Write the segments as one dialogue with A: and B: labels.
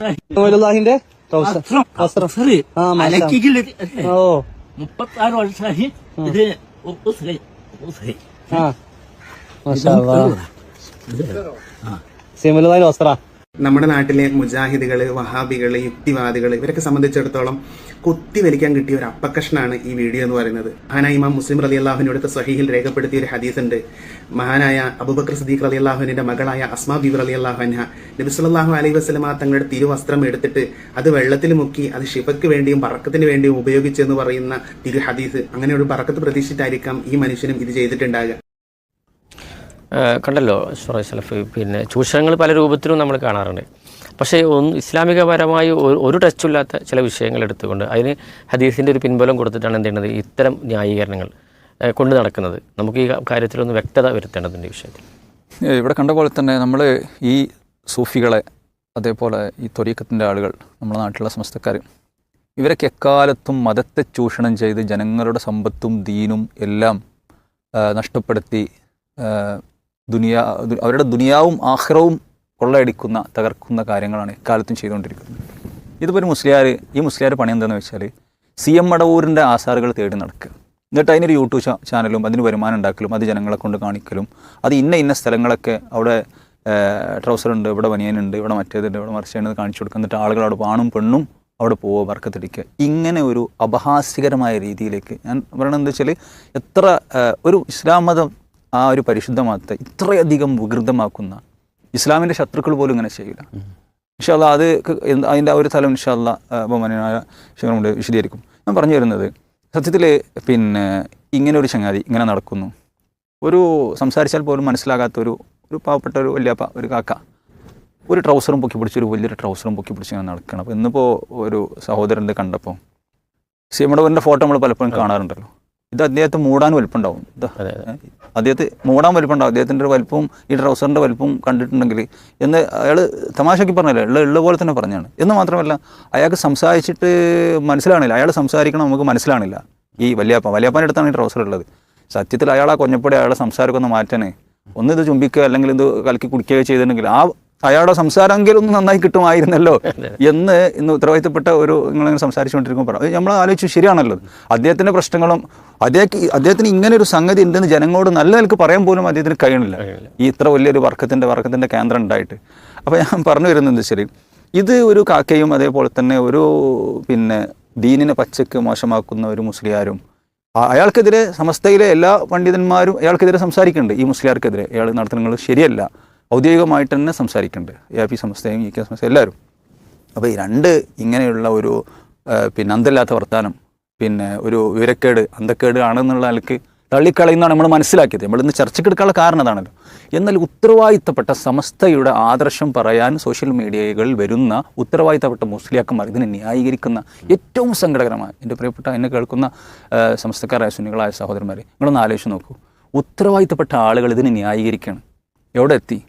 A: റസൂലുള്ളാഹിന്റെ വസ്ത്രം. ആ, ഓ
B: 36 വർഷമായി ഇത്
A: ആ മാഷാ അല്ലാഹ്. റസൂലുള്ളാഹിന്റെ വസ്ത്ര
C: നമ്മുടെ നാട്ടിലെ മുജാഹിദുകള്, വഹാബികള്, യുക്തിവാദികള് ഇവരൊക്കെ സംബന്ധിച്ചിടത്തോളം കുത്തി വലിക്കാൻ കിട്ടിയ ഒരു അപ്പക്കഷ്ണാണ് ഈ വീഡിയോ എന്ന് പറയുന്നത്. മഹാനായ ഇമാം മുസ്ലിം റളിയല്ലാഹുവിന്റെ സ്വഹീഹിൽ രേഖപ്പെടുത്തിയ ഒരു ഹദീസ് ഉണ്ട്. മഹാനായ അബൂബക്കർ സിദ്ദീഖ് റളിയല്ലാഹുവിന്റെ മകളായ അസ്മാ ബീവി റളിയല്ലാഹു അൻഹ നബി സല്ലല്ലാഹു അലൈഹി വസല്ലമ തങ്ങളുടെ തിരുവസ്ത്രം എടുത്തിട്ട് അത് വെള്ളത്തിൽ മുക്കി അത് ഷിഫക്ക് വേണ്ടിയും ബറക്കത്തിന് വേണ്ടിയും ഉപയോഗിച്ചു എന്ന് പറയുന്ന തിരു ഹദീസ്. അങ്ങനെ ഒരു ബറക്കത്ത് പ്രതീക്ഷിച്ചിട്ടായിരിക്കാം ഈ മനുഷ്യനും ഇത് ചെയ്തിട്ടുണ്ടാകുക.
D: കണ്ടല്ലോ സലഫ്. പിന്നെ ചൂഷണങ്ങൾ പല രൂപത്തിലും നമ്മൾ കാണാറുണ്ട്. പക്ഷേ ഇസ്ലാമികപരമായി ഒരു ടച്ചില്ലാത്ത ചില വിഷയങ്ങൾ എടുത്തുകൊണ്ട് അതിന് ഹദീസിൻ്റെ ഒരു പിൻബലം കൊടുത്തിട്ടാണ് എന്ത് ചെയ്യുന്നത്, ഇത്തരം ന്യായീകരണങ്ങൾ കൊണ്ട് നടക്കുന്നത്. നമുക്ക് ഈ കാര്യത്തിലൊന്ന് വ്യക്തത വരുത്തേണ്ടതുണ്ട് ഈ വിഷയത്തിൽ.
E: ഇവിടെ കണ്ട പോലെ തന്നെ നമ്മൾ ഈ സൂഫികളെ, അതേപോലെ ഈ ത്വരീഖത്തിൻ്റെ ആളുകൾ, നമ്മുടെ നാട്ടിലുള്ള സമസ്തക്കാർ, ഇവരൊക്കെ എക്കാലത്തും മതത്തെ ചൂഷണം ചെയ്ത് ജനങ്ങളുടെ സമ്പത്തും ദീനും എല്ലാം നഷ്ടപ്പെടുത്തി അവരുടെ ദുനിയാവും ആഖിറവും കൊള്ളയടിക്കുന്ന, തകർക്കുന്ന കാര്യങ്ങളാണ് എക്കാലത്തും ചെയ്തുകൊണ്ടിരിക്കുന്നത്. ഇതിപ്പോൾ ഈ മുസ്ലിയാർ പണി എന്താണെന്ന് വെച്ചാൽ CM മടവൂരിൻ്റെ ആസാറുകൾ തേടി നടക്കുക. എന്നിട്ട് അതിനൊരു യൂട്യൂബ് ചാനലും അതിന് വരുമാനം ഉണ്ടാക്കലും അത് ജനങ്ങളെ കൊണ്ട് കാണിക്കലും, അത് ഇന്ന സ്ഥലങ്ങളൊക്കെ അവിടെ ട്രൗസറുണ്ട്, ഇവിടെ ബനിയനുണ്ട്, ഇവിടെ മറ്റേതുണ്ട്, ഇവിടെ മറിച്ചുണ്ട് കാണിച്ചു കൊടുക്കുക. എന്നിട്ട് ആളുകൾ അവിടെ ആണും പെണ്ണും അവിടെ പോവുക, ബർക്കത്തടിക്കുക. ഇങ്ങനെ ഒരു അപഹാസ്യകരമായ രീതിയിലേക്ക് ഞാൻ പറയണത് എന്താ വെച്ചാൽ, എത്ര ഒരു ഇസ്ലാം മതം ആ ഒരു പരിശുദ്ധ മതത്തെ ഇത്രയധികം വികൃതമാക്കുന്ന ഇസ്ലാമിൻ്റെ ശത്രുക്കൾ പോലും ഇങ്ങനെ ചെയ്യില്ല. ഇൻഷാ അല്ലാഹ് അത് അതിൻ്റെ ആ ഒരു തലം ഇൻഷാ അല്ലാഹ് ബഹുമാന്യനായ ശേഖരമുണ്ട് വിശദീകരിക്കും. ഞാൻ പറഞ്ഞു വരുന്നത് സത്യത്തിൽ പിന്നെ ഇങ്ങനെ ഒരു ചങ്ങാതി ഇങ്ങനെ നടക്കുന്നു. ഒരു സംസാരിച്ചാൽ പോലും മനസ്സിലാകാത്ത ഒരു പാവപ്പെട്ട ഒരു വല്യപ്പ, ഒരു കാക്ക, ഒരു ട്രൗസറും പൊക്കി പിടിച്ച്, ഒരു വലിയൊരു ട്രൗസറും പൊക്കി പിടിച്ച് ഇങ്ങനെ നടക്കണം. അപ്പോൾ ഇന്നിപ്പോൾ ഒരു സഹോദരൻ്റെ കണ്ടപ്പോൾ CM മടവൂരിൻ്റെ ഫോട്ടോ നമ്മൾ പലപ്പോഴും കാണാറുണ്ടല്ലോ. ഇത് അദ്ദേഹത്തെ മൂടാൻ വലിപ്പുണ്ടാവും. അദ്ദേഹത്തെ മൂടാൻ വലിപ്പുണ്ടാവും. അദ്ദേഹത്തിൻ്റെ ഒരു വലിപ്പവും ഈ ട്രൗസറിൻ്റെ വലിപ്പവും കണ്ടിട്ടുണ്ടെങ്കിൽ എന്ന് അയാൾ തമാശയ്ക്ക് പറഞ്ഞല്ലോ, ഉള്ള പോലെ തന്നെ പറഞ്ഞാണ്. എന്ന് മാത്രമല്ല അയാൾക്ക് സംസാരിച്ചിട്ട് മനസ്സിലാണില്ല. അയാൾ സംസാരിക്കണം നമുക്ക് മനസ്സിലാണില്ല. ഈ വലിയപ്പാൻ്റെ അടുത്താണ് ഈ ട്രൗസർ ഉള്ളത്. സത്യത്തിൽ അയാൾ ആ കൊഞ്ഞപ്പടി അയാളുടെ സംസാരമൊക്കെ ഒന്ന് മാറ്റാനേ, ഒന്ന് ഇത് ചുംബിക്കുക അല്ലെങ്കിൽ ഇത് കലക്കി കുടിക്കുകയോ ചെയ്തിട്ടുണ്ടെങ്കിൽ അയാളുടെ സംസാരമെങ്കിലും ഒന്ന് നന്നായി കിട്ടുമായിരുന്നല്ലോ എന്ന് ഇന്ന് ഉത്തരവാദിത്തപ്പെട്ട ഒരു നിങ്ങളിങ്ങനെ സംസാരിച്ചുകൊണ്ടിരിക്കുമ്പോൾ പറഞ്ഞു. നമ്മൾ ആലോചിച്ചു, ശരിയാണല്ലോ. അദ്ദേഹത്തിൻ്റെ പ്രശ്നങ്ങളും അദ്ദേഹത്തിന് ഇങ്ങനെ ഒരു സംഗതി ഉണ്ടെന്ന് ജനങ്ങളോട് നല്ല നിലക്ക് പറയാൻ പോലും അദ്ദേഹത്തിന് കഴിയണില്ല, ഈ ഇത്ര വലിയൊരു വർക്കത്തിൻ്റെ കേന്ദ്രം ഉണ്ടായിട്ട്. അപ്പോൾ ഞാൻ പറഞ്ഞു വരുന്നത് ശരി, ഇത് ഒരു കാക്കയും അതേപോലെ തന്നെ ഒരു പിന്നെ ദീനിനെ പച്ചക്ക് മോശമാക്കുന്ന ഒരു മുസ്ലിയാരും, അയാൾക്കെതിരെ സമസ്തയിലെ എല്ലാ പണ്ഡിതന്മാരും അയാൾക്കെതിരെ സംസാരിക്കുന്നുണ്ട്. ഈ മുസ്ലിയാർക്കെതിരെ അയാൾ നടത്തുന്നത് ശരിയല്ല, ഔദ്യോഗികമായിട്ട് തന്നെ സംസാരിക്കുന്നുണ്ട്. AP സമസ്തയും EK സമസ്തയും എല്ലാവരും. അപ്പോൾ ഈ രണ്ട് ഇങ്ങനെയുള്ള ഒരു പിന്നെ അന്തമില്ലാത്ത വർത്താനം, പിന്നെ ഒരു വിവരക്കേട്, അന്തക്കേട് ആണെന്നുള്ള നിലക്ക് തള്ളിക്കളയുന്നതാണ് നമ്മൾ മനസ്സിലാക്കിയത്. നമ്മളിന്ന് ചർച്ചയ്ക്ക് എടുക്കാനുള്ള കാരണം അതാണല്ലോ. എന്നാൽ ഉത്തരവാദിത്തപ്പെട്ട സമസ്തയുടെ ആദർശം പറയാൻ സോഷ്യൽ മീഡിയകളിൽ വരുന്ന ഉത്തരവാദിത്തപ്പെട്ട മുസ്ലിയാക്കന്മാർ ഇതിനെ ന്യായീകരിക്കുന്ന ഏറ്റവും സങ്കടകരമായ, എൻ്റെ പ്രിയപ്പെട്ട എന്നെ കേൾക്കുന്ന സമസ്തക്കാരായ സുന്നികളായ സഹോദരന്മാരെ, നിങ്ങളൊന്ന് ആലോചിച്ച് നോക്കൂ. ഉത്തരവാദിത്തപ്പെട്ട ആളുകൾ ഇതിനെ ന്യായീകരിക്കുകയാണ്. എവിടെ എത്തി?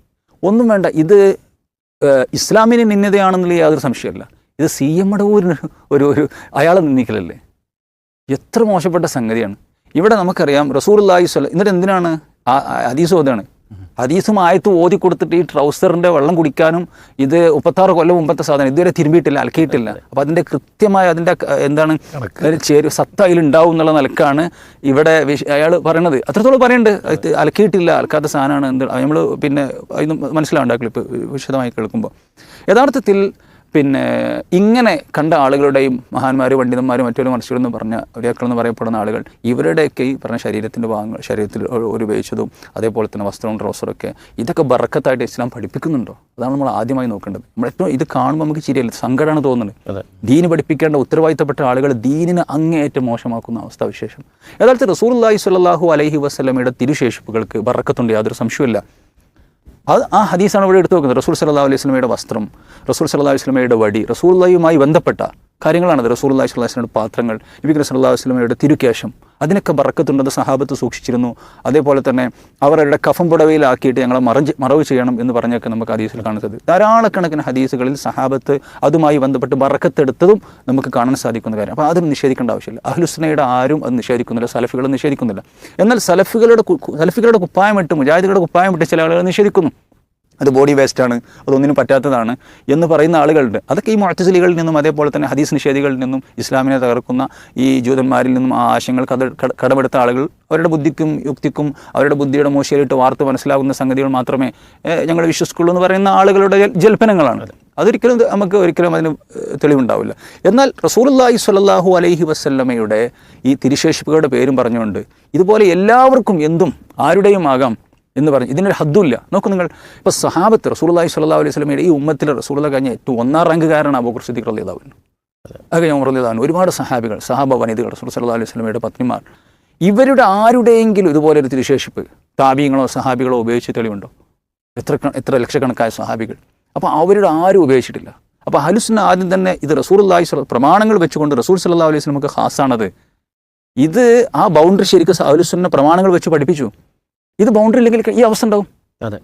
E: ഒന്നും വേണ്ട. ഇത് ഇസ്ലാമിന് നിന്ദതയാണെന്നുള്ള യാതൊരു സംശയമല്ല. ഇത് CM മടവൂരിന് ഒരു അയാളെ നിന്ദിക്കലല്ലേ? എത്ര മോശപ്പെട്ട സംഗതിയാണ്. ഇവിടെ നമുക്കറിയാം റസൂലുള്ളാഹി എന്നിട്ട് എന്തിനാണ് ഹദീസ് ഓതാണ്? ഹദീസും ആയത്തും ഓതി കൊടുത്തിട്ട് ഈ ട്രൗസറിൻ്റെ വെള്ളം കുടിക്കാനും ഇത് 36 കൊല്ലം മുമ്പത്തെ സാധനം ഇതുവരെ തിരുമ്പിയിട്ടില്ല, അലക്കിയിട്ടില്ല. അപ്പോൾ അതിൻ്റെ കൃത്യമായ അതിൻ്റെ എന്താണ് സത്ത അതിലുണ്ടാവും എന്നുള്ള നിലക്കാണ് ഇവിടെ അയാൾ പറയണത്. അത്രത്തോളം പറയുന്നുണ്ട്, അലക്കിയിട്ടില്ല, അലക്കാത്ത സാധനമാണ്. എന്ത് നമ്മൾ പിന്നെ അതിന് മനസ്സിലാവുണ്ടാക്കില്ല ഇപ്പോൾ വിശദമായി കേൾക്കുമ്പോൾ. യഥാർത്ഥത്തിൽ പിന്നെ ഇങ്ങനെ കണ്ട ആളുകളുടെയും മഹാന്മാരും പണ്ഡിതന്മാരും മറ്റൊരു മനുഷ്യരെന്ന് പറഞ്ഞ ഒരാക്കളെന്ന് പറയപ്പെടുന്ന ആളുകൾ ഇവരുടെയൊക്കെ ഈ പറഞ്ഞ ശരീരത്തിൻ്റെ ഭാഗങ്ങൾ, ശരീരത്തിൽ ഒരു ഉപയോഗിച്ചതും അതേപോലെ തന്നെ വസ്ത്രവും ട്രൗസറൊക്കെ, ഇതൊക്കെ ബറക്കത്തായിട്ട് ഇസ്ലാം പഠിപ്പിക്കുന്നുണ്ടോ? അതാണ് നമ്മൾ ആദ്യമായി നോക്കേണ്ടത്. നമ്മളേറ്റവും ഇത് കാണുമ്പോൾ നമുക്ക് ശരിയല്ല, സങ്കടമാണ് തോന്നുന്നത്. ദീന് പഠിപ്പിക്കേണ്ട ഉത്തരവാദിത്തപ്പെട്ട ആളുകൾ ദീനിനെ അങ്ങേയറ്റം മോശമാക്കുന്ന അവസ്ഥാവിശേഷം. യഥാർത്ഥത്തിൽ റസൂലുള്ളാഹി സ്വല്ലല്ലാഹു അലൈഹി വസല്ലമയുടെ തിരുശേഷിപ്പുകൾക്ക് ബറക്കത്തുണ്ട്, യാതൊരു സംശയമില്ല. ആ ഹദീസാണ് ഇവിടെ എടുത്തു നോക്കുന്നത്. റസൂൽ സല്ലല്ലാഹു അലൈഹി വസല്ലമയുടെ വസ്ത്രം, റസൂൽ സല്ലല്ലാഹു അലൈഹി വസല്ലമയുടെ വടി, റസൂലുള്ളാഹിയുമായി ബന്ധപ്പെട്ട കാര്യങ്ങളാണത്. റസൂലുള്ളാഹി സ്വല്ലല്ലാഹു അലൈഹി വസല്ലമയുടെ പാത്രങ്ങൾ, നബി സല്ലല്ലാഹു അലൈഹി വസല്ലമയുടെ തിരുക്കേശം, അതിനൊക്കെ ബറക്കത്തുണ്ടെന്ന് സഹാബത്ത് സൂക്ഷിച്ചിരുന്നു. അതേപോലെ തന്നെ അവരുടെ കഫം പുടവയിലാക്കിയിട്ട് ഞങ്ങളെ മറവ് ചെയ്യണം എന്ന് പറഞ്ഞൊക്കെ നമുക്ക് ഹദീസിൽ കാണുന്നത്. ധാരാളക്കണക്കിന് ഹദീസുകളിൽ സഹാബത്ത് അതുമായി ബന്ധപ്പെട്ട് ബറക്കത്തെടുത്തതും നമുക്ക് കാണാൻ സാധിക്കുന്ന കാര്യം. അപ്പോൾ അതിന് നിഷേധിക്കേണ്ട ആവശ്യമില്ല. അഹ്ലുസുന്നയുടെ ആരും അത് നിഷേധിക്കുന്നില്ല, സലഫികളും നിഷേധിക്കുന്നില്ല. എന്നാൽ സലഫികളുടെ കുപ്പായമിട്ട്, മുജാഹിദുകളുടെ കുപ്പായമിട്ട് ചില ആളുകൾ നിഷേധിക്കുന്നു. അത് ബോഡി വേസ്റ്റാണ്, അതൊന്നിനും പറ്റാത്തതാണ് എന്ന് പറയുന്ന ആളുകളുണ്ട്. അതൊക്കെ ഈ മുഅ്തസിലികളിൽ നിന്നും അതേപോലെ തന്നെ ഹദീസ് നിഷേധികളിൽ നിന്നും ഇസ്ലാമിനെ തകർക്കുന്ന ഈ ജൂതന്മാരിൽ നിന്നും ആ ആശയങ്ങൾ കടമെടുത്ത ആളുകൾ അവരുടെ ബുദ്ധിക്കും യുക്തിക്കും അവരുടെ ബുദ്ധിയുടെ മോശയിലിട്ട് വാർത്ത മനസ്സിലാകുന്ന സംഗതികൾ മാത്രമേ ഞങ്ങൾ വിശ്വസിക്കുള്ളൂ എന്ന് പറയുന്ന ആളുകളുടെ ജൽപ്പനങ്ങളാണ്. അതൊരിക്കലും ഒരിക്കലും അതിന് തെളിവുണ്ടാവില്ല. എന്നാൽ റസൂലുള്ളാഹി സ്വല്ലല്ലാഹു അലൈഹി വസല്ലമയുടെ ഈ തിരുശേഷിപ്പുകളുടെ പേരും പറഞ്ഞുകൊണ്ട് ഇതുപോലെ എല്ലാവർക്കും എന്തും ആരുടെയും ആകാം എന്ന് പറഞ്ഞു, ഇതിനൊരു ഹദ്ദില്ല. നോക്കൂ നിങ്ങൾ, ഇപ്പോൾ സഹാബത്ത് റസൂലുള്ളാഹി സ്വല്ലല്ലാഹു അലൈഹി വസല്ലമയുടെ ഈ ഉമ്മത്തിൽ റസൂലുള്ളാഹി കഴിഞ്ഞ ഏറ്റവും 1-ാം റാങ്കുകാരനാണ് അബൂബക്കർ സിദ്ദീഖ് റളിയല്ലാഹു അൻഹു. അത് കഴിഞ്ഞ ഉമർ റളിയല്ലാഹു അൻഹു, ഒരുപാട് സഹാബ വനിതകൾ റസൂൽ സ്വല്ലല്ലാഹു അലൈഹി വസല്ലമയുടെ പത്നിമാർ, ഇവരുടെ ആരുടെയെങ്കിലും ഇതുപോലെ ഒരു തിരുശേഷിപ്പ് താബീങ്ങളോ സഹാബികളോ ഉപയോഗിച്ച് തെളിവുണ്ടോ? എത്ര ലക്ഷക്കണക്കായ സഹാബികൾ. അപ്പോൾ അവരുടെ ആരും ഉപയോഗിച്ചിട്ടില്ല. അപ്പോൾ അഹ്ലുസുന്ന ആദ്യം തന്നെ ഇത് റസൂലുള്ളാഹി പ്രമാണങ്ങൾ വെച്ചുകൊണ്ട് റസൂൽ സ്വല്ലല്ലാഹു അലൈഹി വസല്ലമക്ക് ഖാസാണത്. ഇത് ആ ബൗണ്ടറി ശരിക്കും അഹ്ലുസുന്ന പ്രമാണങ്ങൾ വെച്ച് പഠിപ്പിച്ചു. ഇത് ബൗണ്ടറി ഇല്ലെങ്കിൽ ഈ അവസ്ഥ ഉണ്ടാവും.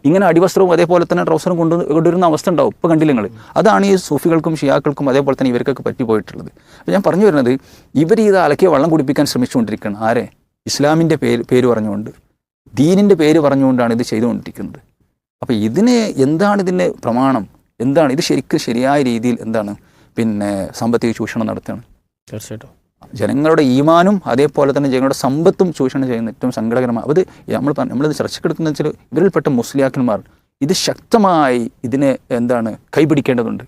E: ഇങ്ങനെ അടിവസ്ത്രവും അതേപോലെ തന്നെ ട്രൗസറും കൊണ്ടുവരുന്ന അവസ്ഥ ഉണ്ടാവും. ഇപ്പോൾ കണ്ടില്ല നിങ്ങൾ. അതാണ് ഈ സൂഫികൾക്കും ഷിയാക്കൾക്കും അതേപോലെ തന്നെ ഇവർക്കൊക്കെ പറ്റിപ്പോയിട്ടുള്ളത്. അപ്പോൾ ഞാൻ പറഞ്ഞു വരുന്നത്, ഇവർ ഇത് അലക്കിയ വെള്ളം കുടിപ്പിക്കാൻ ശ്രമിച്ചുകൊണ്ടിരിക്കുകയാണ്. ആരെ? ഇസ്ലാമിൻ്റെ പേര് പറഞ്ഞുകൊണ്ട്, ദീനിൻ്റെ പേര് പറഞ്ഞുകൊണ്ടാണ് ഇത് ചെയ്തുകൊണ്ടിരിക്കുന്നത്. അപ്പോൾ എന്താണ് ഇതിൻ്റെ പ്രമാണം? എന്താണ് ഇത്? ശരിക്കും ശരിയായ രീതിയിൽ എന്താണ് സാമ്പത്തിക ചൂഷണം നടത്തുകയാണ്.
D: തീർച്ചയായിട്ടും
E: ജനങ്ങളുടെ ഈമാനും അതേപോലെ തന്നെ ജനങ്ങളുടെ സമ്പത്തും ചൂഷണം ചെയ്യുന്ന ഏറ്റവും സങ്കടകരമാണ്. അത് നമ്മളിത് ചർച്ചക്കെടുക്കുന്ന വെച്ചാൽ ഇവരിൽപ്പെട്ട മുസ്ലിയാക്കന്മാർ ഇത് ശക്തമായി ഇതിനെ കൈപിടിക്കേണ്ടതുണ്ട്.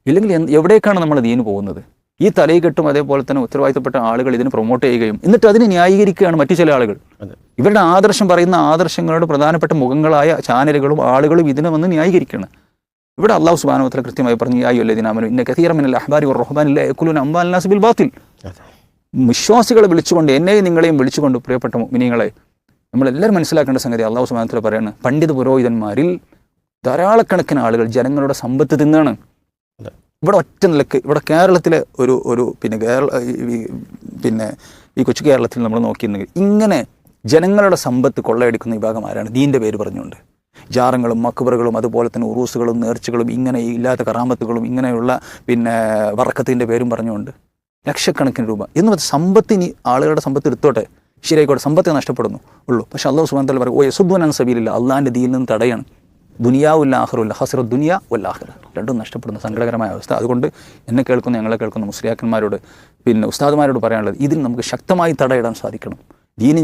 E: ഇല്ലെങ്കിൽ എവിടേക്കാണ് നമ്മൾ ദീന് പോകുന്നത്? ഈ തലയിക്കെട്ടും അതേപോലെ തന്നെ ഉത്തരവാദിത്തപ്പെട്ട ആളുകൾ ഇതിനെ പ്രൊമോട്ട് ചെയ്യുകയും എന്നിട്ട് അതിനെ ന്യായീകരിക്കുകയാണ് മറ്റു ചില ആളുകൾ. ഇവരുടെ ആദർശം പറയുന്ന ആദർശങ്ങളുടെ പ്രധാനപ്പെട്ട മുഖങ്ങളായ ചാനലുകളും ആളുകളും ഇതിനെ വന്ന് ന്യായീകരിക്കുകയാണ്. ഇവിടെ അല്ലാഹു സുബ്ഹാനഹു വ തആല കൃത്യമായി പറഞ്ഞു, യാ അയ്യുഹല്ലദീന ആമനൂ ഇന്ന കസീറൻ മിനൽ അഹ്ബാരി വർ-റുഹ്ബാനി ലാ യഅകുലൂന അംവാലൻ നാസി ബിൽ ബാത്തിൽ. വിശ്വാസികളെ വിളിച്ചുകൊണ്ട്, എന്നെയും നിങ്ങളെയും വിളിച്ചുകൊണ്ട്, പ്രിയപ്പെട്ട മുഅ്മിനീങ്ങളെ, നമ്മളെല്ലാവരും മനസ്സിലാക്കേണ്ട സംഗതി അല്ലാഹു സുബ്ഹാനഹു വ തആല പറയാണ്, പണ്ഡിത പുരോഹിതന്മാരിൽ ധാരാളക്കണക്കിന് ആളുകൾ ജനങ്ങളുടെ സമ്പത്ത് തിന്നാണ്. ഇവിടെ ഒറ്റ നിലക്ക് ഇവിടെ കേരളത്തിലെ ഒരു ഈ കൊച്ചു കേരളത്തിൽ നമ്മൾ നോക്കിയിരുന്നെങ്കിൽ ഇങ്ങനെ ജനങ്ങളുടെ സമ്പത്ത് കൊള്ളയടിക്കുന്ന വിഭാഗം ആരാണ്? ദീൻ്റെ പേര് പറഞ്ഞുകൊണ്ട് ജാറങ്ങളും മക്ബറുകളും അതുപോലെ തന്നെ ഉറൂസുകളും നേർച്ചകളും ഇങ്ങനെ ഇല്ലാത്ത കറാമത്തുകളും ഇങ്ങനെയുള്ള വറക്കത്തിൻ്റെ പേരും പറഞ്ഞുകൊണ്ട് ലക്ഷക്കണക്കിന് രൂപ എന്ന് പറഞ്ഞാൽ സമ്പത്തിന് ആളുകളുടെ സമ്പത്ത് എടുത്തോട്ടെ, ശരിയായിക്കോട്ടെ, സമ്പത്തെ നഷ്ടപ്പെടുന്നു ഉള്ളൂ. പക്ഷേ അല്ലാഹു സുബ്ഹാനഹു വ തആല പറയും, ഓ യസുദ്ദൂന അൻ സബീലില്ലാഹ്, അള്ളാഹിൻ്റെ ദീനിൽ നിന്ന് തടയാണ്. ദുനിയാവുൽ ആഖിറുല്ല ഹസ്റ ദുനിയ വൽ ആഖിറ, രണ്ടും നഷ്ടപ്പെടുന്ന സങ്കടകരമായ അവസ്ഥ. അതുകൊണ്ട് ഞങ്ങളെ കേൾക്കുന്ന മുസ്ലിയാക്കന്മാരോട് ഉസ്താദുമാരോട് പറയാനുള്ളത്, ഇതിന് നമുക്ക് ശക്തമായി തടയിടാൻ സാധിക്കണം. ദീന്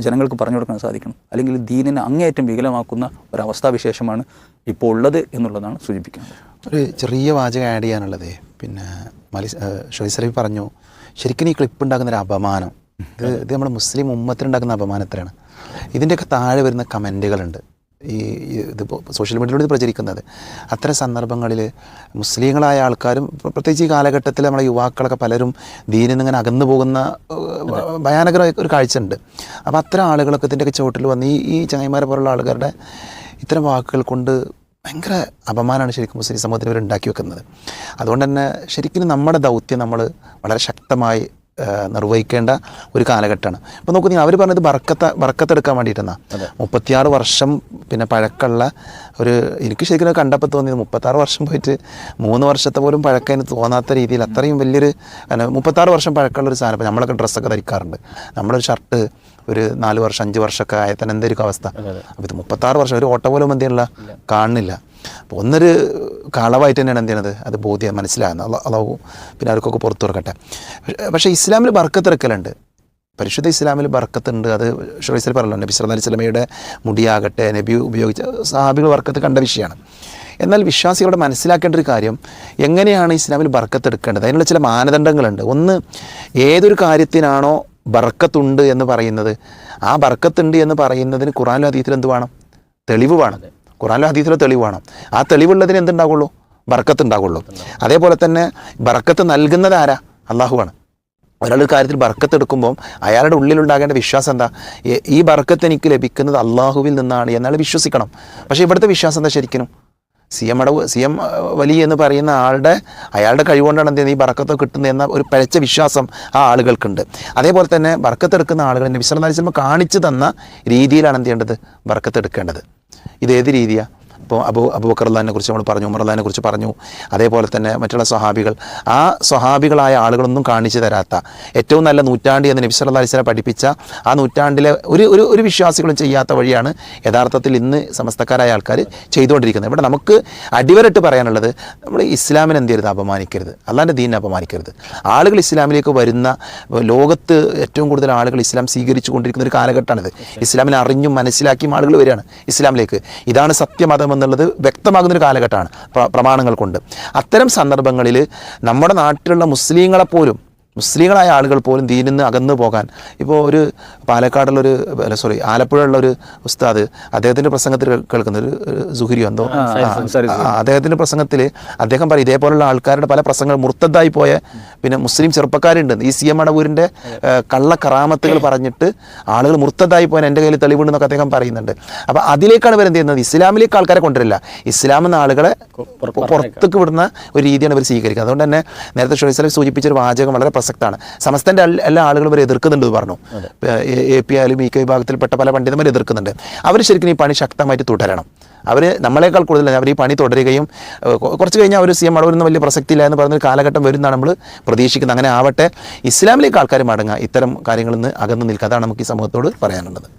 E: ജനങ്ങൾക്ക് പറഞ്ഞു കൊടുക്കാൻ സാധിക്കണം. അല്ലെങ്കിൽ ദീനിനെ അങ്ങേയറ്റം വികലമാക്കുന്ന ഒരവസ്ഥാവിശേഷമാണ് ഇപ്പോൾ ഉള്ളത് എന്നുള്ളതാണ് സൂചിപ്പിക്കുന്നത്.
F: ഒരു ചെറിയ വാചകം ആഡ് ചെയ്യാനുള്ളത്, ഷോയ്സ് സലഫി പറഞ്ഞു, ശരിക്കും ഈ ക്ലിപ്പ് ഉണ്ടാക്കുന്നൊരു അപമാനം, ഇത് നമ്മുടെ മുസ്ലിം ഉമ്മത്തിനുണ്ടാക്കുന്ന അപമാനത്തിലാണ്. ഇതിൻ്റെയൊക്കെ താഴെ വരുന്ന കമൻറ്റുകളുണ്ട്, ഇതിപ്പോൾ സോഷ്യൽ മീഡിയയിലൂടെ പ്രചരിക്കുന്നത്. അത്തരം സന്ദർഭങ്ങളിൽ മുസ്ലിങ്ങളായ ആൾക്കാരും പ്രത്യേകിച്ച് ഈ കാലഘട്ടത്തിൽ നമ്മളെ യുവാക്കളൊക്കെ പലരും ദീനിൽ നിന്ന് ഇങ്ങനെ അകന്നു പോകുന്ന ഭയാനകരമായ ഒരു കാഴ്ച ഉണ്ട്. അപ്പോൾ അത്തരം ആളുകളൊക്കെ ഇതിൻ്റെയൊക്കെ ചുവട്ടിൽ വന്ന് ഈ ചങ്ങായിമാരെ പോലുള്ള ആളുകളുടെ ഇത്തരം വാക്കുകൾ കൊണ്ട് ഭയങ്കര അപമാനമാണ് ശരിക്കും മുസ്ലിം സമൂഹത്തിന് ഇവർ ഉണ്ടാക്കി വെക്കുന്നത്. അതുകൊണ്ട് തന്നെ ശരിക്കും നമ്മുടെ ദൗത്യം നമ്മൾ വളരെ ശക്തമായി നിർവഹിക്കേണ്ട ഒരു കാലഘട്ടമാണ്. ഇപ്പോൾ നോക്കൂ, അവർ പറഞ്ഞത് ബർക്കത്തെടുക്കാൻ വേണ്ടിയിട്ടെന്നാ. 36 വർഷം പഴക്കമുള്ള എനിക്ക് ശരിക്കും കണ്ടപ്പോൾ തോന്നിയത് 36 വർഷം പോയിട്ട് 3 വർഷത്തെ പോലും പഴക്കം തോന്നാത്ത രീതിയിൽ അത്രയും വലിയൊരു 36 വർഷം പഴക്കമുള്ളൊരു സാധനം. ഇപ്പോൾ നമ്മളൊക്കെ ഡ്രസ്സൊക്കെ ധരിക്കാറുണ്ട്, നമ്മളൊരു ഷർട്ട് ഒരു 4 വർഷം 5 വർഷമൊക്കെ ആയ തന്നെ എന്തായിരിക്കും അവസ്ഥ? അപ്പോൾ ഇത് 36 വർഷം ഒരു ഓട്ട പോലും എന്തെയുള്ള കാണുന്നില്ല. അപ്പോൾ ഒന്നൊരു കളവായിട്ട് തന്നെയാണ് എന്ത് ചെയ്യണത്, അത് ബോധ്യം മനസ്സിലാകുന്നത്. അള്ളാഹു അവർക്കൊക്കെ പുറത്തു തുറക്കട്ടെ. പക്ഷേ ഇസ്ലാമിൽ ബർക്കത്തിറക്കലുണ്ട്, പരിശുദ്ധ ഇസ്ലാമിൽ ബർക്കത്തുണ്ട്. അത് ഷോയ്സിൽ പറഞ്ഞല്ലോ, നബി സല്ലല്ലാഹു അലൈഹി വസല്ലമയുടെ മുടിയാകട്ടെ, നബി ഉപയോഗിച്ച സഹാബികൾ ബർക്കത്ത് കണ്ട വിഷയമാണ്. എന്നാൽ വിശ്വാസികളുടെ മനസ്സിലാക്കേണ്ട ഒരു കാര്യം, എങ്ങനെയാണ് ഇസ്ലാമിൽ ബർക്കത്തെടുക്കേണ്ടത്? അതിനുള്ള ചില മാനദണ്ഡങ്ങളുണ്ട്. ഒന്ന്, ഏതൊരു കാര്യത്തിനാണോ ബർക്കത്തുണ്ട് എന്ന് പറയുന്നത്, ആ ബർക്കത്തുണ്ട് എന്ന് പറയുന്നതിന് ഖുർആനിലും ഹദീസിലും എന്ത് വേണം? തെളിവ് വേണം. ഖുർആനിലും ഹദീസിലും തെളിവ് വേണം. ആ തെളിവുള്ളതിന് എന്തുണ്ടാകുള്ളൂ? ബർക്കത്ത് ഉണ്ടാകുള്ളൂ. അതേപോലെ തന്നെ ബർക്കത്ത് നൽകുന്നത് ആരാ? അള്ളാഹുവാണ്. ഒരാളൊരു കാര്യത്തിൽ ബർക്കത്ത് എടുക്കുമ്പോൾ അയാളുടെ ഉള്ളിലുണ്ടാകേണ്ട വിശ്വാസം എന്താ? ഈ ബർക്കത്ത് എനിക്ക് ലഭിക്കുന്നത് അള്ളാഹുവിൽ നിന്നാണ് എന്നാൽ വിശ്വസിക്കണം. പക്ഷേ ഇവിടുത്തെ വിശ്വാസം എന്താ? ശരിക്കും സി എം വലി എന്ന് പറയുന്ന അയാളുടെ കഴിവുകൊണ്ടാണ് എന്ത് ചെയ്യുന്നത് ഈ ബർക്കത്ത് കിട്ടുന്നത് എന്ന ഒരു പഴച്ച വിശ്വാസം ആ ആളുകൾക്കുണ്ട്. അതേപോലെ തന്നെ ബർക്കത്തെടുക്കുന്ന ആളുകൾ നബി സല്ലല്ലാഹു അലൈഹി വസല്ലം കാണിച്ചു തന്ന രീതിയിലാണ് എന്ത് ചെയ്യേണ്ടത്? ബർക്കത്തെടുക്കേണ്ടത്. ഇതേത് രീതിയാണ്? ഇപ്പോൾ അബൂബക്കർ റളിയല്ലാഹുവിനെ കുറിച്ച് നമ്മൾ പറഞ്ഞു, ഉമർ റളിയല്ലാഹുവിനെ കുറിച്ച് പറഞ്ഞു, അതേപോലെ തന്നെ മറ്റുള്ള സ്വഹാബികൾ, ആ സ്വഹാബികളായ ആളുകളൊന്നും കാണിച്ചു തരാത്ത ഏറ്റവും നല്ല നൂറ്റാണ്ട് എന്ന് നബി സല്ലല്ലാഹു അലൈഹി വസല്ലം പഠിപ്പിച്ച ആ നൂറ്റാണ്ടിലെ ഒരു വിശ്വാസികളും ചെയ്യാത്ത വഴിയാണ് യഥാർത്ഥത്തിൽ ഇന്ന് സമസ്തക്കാരായ ആൾക്കാർ ചെയ്തുകൊണ്ടിരിക്കുന്നത്. ഇവിടെ നമുക്ക് അടിവരട്ട് പറയാനുള്ളത്, നമ്മൾ ഇസ്ലാമിനെ എന്ത് ചെയ്യരുത്, അപമാനിക്കരുത്, അള്ളാഹിൻ്റെ ദീനിനെ അപമാനിക്കരുത്. ആളുകൾ ഇസ്ലാമിലേക്ക് വരുന്ന, ലോകത്ത് ഏറ്റവും കൂടുതൽ ആളുകൾ ഇസ്ലാം സ്വീകരിച്ചു കൊണ്ടിരിക്കുന്ന ഒരു കാലഘട്ടമാണിത്. ഇസ്ലാമിനെ അറിഞ്ഞും മനസ്സിലാക്കിയും ആളുകൾ വരികയാണ് ഇസ്ലാമിലേക്ക്. ഇതാണ് സത്യമതം എന്നുള്ളത് വ്യക്തമാകുന്നൊരു കാലഘട്ടമാണ് പ്രമാണങ്ങൾ കൊണ്ട്. അത്തരം സന്ദർഭങ്ങളിൽ നമ്മുടെ നാട്ടിലുള്ള മുസ്ലിങ്ങളായ ആളുകൾ പോലും ദീനിൽ നിന്ന് അകന്നു പോകാൻ, ഇപ്പോൾ ഒരു പാലക്കാടുള്ളൊരു ആലപ്പുഴയുള്ള ഒരു ഉസ്താദ്, അദ്ദേഹത്തിൻ്റെ പ്രസംഗത്തിൽ കേൾക്കുന്ന ഒരു സുഹരിയോ എന്തോ, അദ്ദേഹത്തിൻ്റെ പ്രസംഗത്തിൽ അദ്ദേഹം പറയും, ഇതേപോലുള്ള ആൾക്കാരുടെ പല പ്രസംഗങ്ങൾ മുർത്തദ്ദായി പോയ പിന്നെ മുസ്ലിം ചെറുപ്പക്കാരുണ്ട്. ഈ CM മടവൂരിൻ്റെ കള്ള കറാമത്തുകൾ പറഞ്ഞിട്ട് ആളുകൾ മുർത്തദ്ദായി പോയാൽ എൻ്റെ കയ്യിൽ തെളിവുണ്ടെന്നൊക്കെ അദ്ദേഹം പറയുന്നുണ്ട്. അപ്പോൾ അതിലേക്കാണ് ഇവർ എന്ത് ചെയ്യുന്നത്, ഇസ്ലാമിലേക്ക് ആൾക്കാരെ കൊണ്ടുവരില്ല, ഇസ്ലാം എന്ന ആളുകളെ പുറത്തേക്ക് വിടുന്ന ഒരു രീതിയാണ് ഇവർ സ്വീകരിക്കുന്നത്. അതുകൊണ്ട് തന്നെ നേരത്തെ ഷോയ്സ് അലി സൂചിപ്പിച്ചൊരു വാചകം വളരെ പ്രസക്തമാണ്. സമസ്തൻ്റെ എല്ലാ ആളുകളും ഇവർ എതിർക്കുന്നുണ്ട് പറഞ്ഞു. AP ആയാലും EK വിഭാഗത്തിൽപ്പെട്ട പല പണ്ഡിതന്മാർ എതിർക്കുന്നുണ്ട്. അവർ ശരിക്കും ഈ പണി ശക്തമായിട്ട് തുടരണം. അവർ നമ്മളെക്കാൾ കൂടുതൽ അവർ ഈ പണി തുടരുകയും കുറച്ച് കഴിഞ്ഞാൽ അവർ CM മടവൂരിൽ വലിയ പ്രസക്തിയില്ല എന്ന് പറഞ്ഞൊരു കാലഘട്ടം വരുന്നതാണ് നമ്മൾ പ്രതീക്ഷിക്കുന്നത്. അങ്ങനെ ആവട്ടെ, ഇസ്ലാമിലേക്ക് ആൾക്കാർ മടങ്ങുക, ഇത്തരം കാര്യങ്ങളിൽ നിന്ന് അകന്നു നിൽക്കുക. അതാണ് നമുക്ക് ഈ സമൂഹത്തോട് പറയാനുള്ളത്.